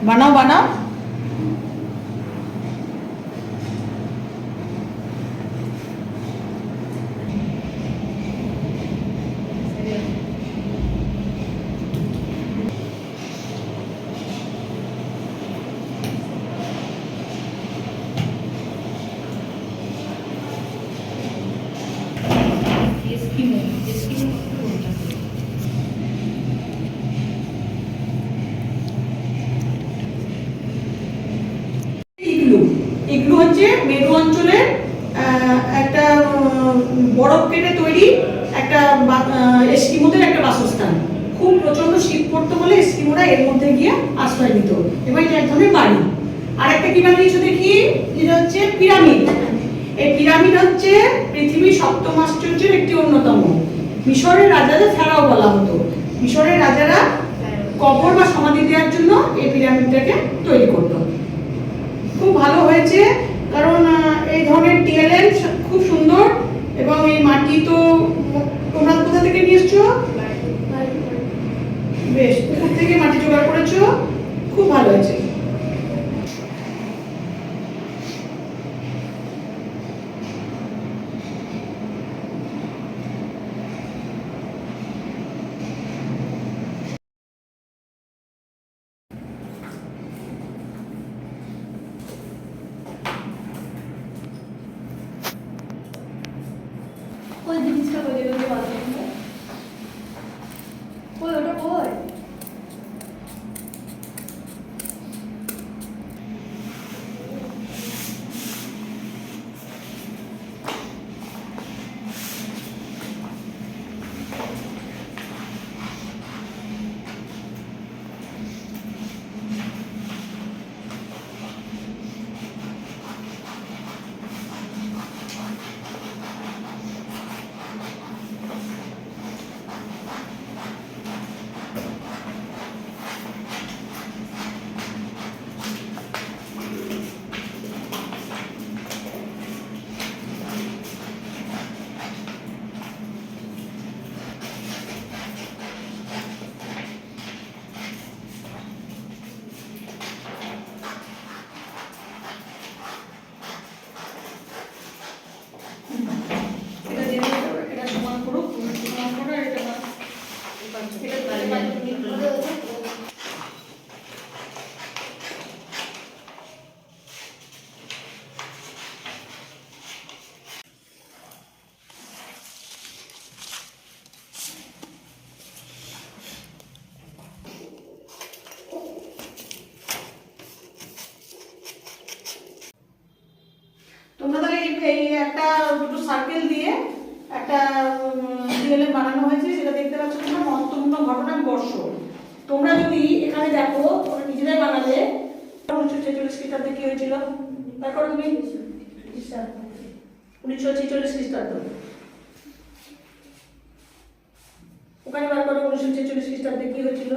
বানাও বানাও। ইগলু হচ্ছে মেরু অঞ্চলের একটা বরফ কেটে তৈরি একটা এস্কিমোদের একটা বাসস্থান। খুব প্রচন্ড শীত পড়তো বলে এস্কিমোরা এর মধ্যে গিয়ে আশ্রয় নিত এবং এটা এক ধরনের বাড়ি। আর একটা কি বানিয়েছো দেখি, যেটা হচ্ছে পিরামিড। এই পিরামিড হচ্ছে পৃথিবীর সপ্তম আশ্চর্যের একটি অন্যতম। মিশরের রাজাদের ছাড়াও বলা হতো, মিশরের রাজারা কবর বা সমাধি দেওয়ার জন্য এই পিরামিডটাকে তৈরি করতো। খুব ভালো হয়েছে, কারণ এই ধরনের টিএলএম খুব সুন্দর। এবং এই মাটি তো তোমরা কোথা থেকে নিয়ে এসছো? বেশ, পুকুর থেকে মাটি জোগাড় করেছো, খুব ভালো হয়েছে। ওই জিনিসটা করে দেবে বাথরুমে, ওই ওটা কই? তোমরা তাহলে এই একটা দুটো সার্কেল দিয়ে একটা টিএলএম বানানো হয়েছে, সেটা দেখতে পাচ্ছ তোমরা। মহত্বপূর্ণ ঘটনা বর্ষ। তোমরা যদি এখানে দেখো, তোমরা নিজেরাই বানালে 1946 খ্রিস্টাব্দে কি হয়েছিল তারপর তুমি 1946 খ্রিস্টাব্দ ওখানে বার করো। 1946 খ্রিস্টাব্দে কি হয়েছিল?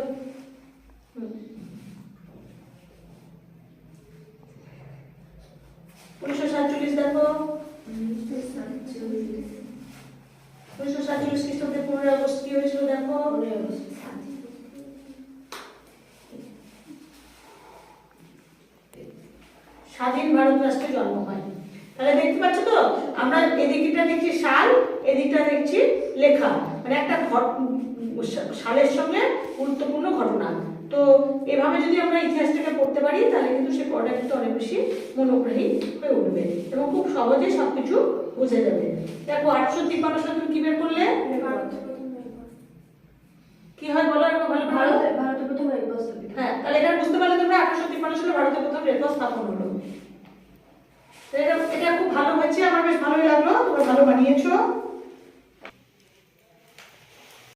1947 দেখো। 1947 খ্রিস্টাব্দে 15 আগস্ট কি হয়েছিল দেখো। স্বাধীন ভারত রাষ্ট্রে জন্ম হয়। তাহলে দেখতে পাচ্ছ তো, আমরা এদিকটা দেখছি সাল, এদিকটা দেখছি লেখা, মানে একটা সালের সঙ্গে গুরুত্বপূর্ণ ঘটনা। তো এভাবে যদি আমরা ইতিহাসটাকে পড়তে পারি, তাহলে কিন্তু সে পড়াটা কিন্তু অনেক বেশি মনোগ্রাহী হয়ে উঠবে এবং খুব সহজে সবকিছু বুঝে যাবে। দেখো 853 সালে তুমি কি বের করলে? কি হয় বলো একবার ভালো। ভারতের প্রথম রেড ক্রস। হ্যাঁ, তাহলে এটা বুঝতে পারলে তোমরা 1853 সালে ভারতের প্রথম রেড ক্রস স্থাপন হলো। এটা খুব ভালো হয়েছে, আমার বেশ ভালোই লাগলো, তোমরা ভালো বানিয়েছো।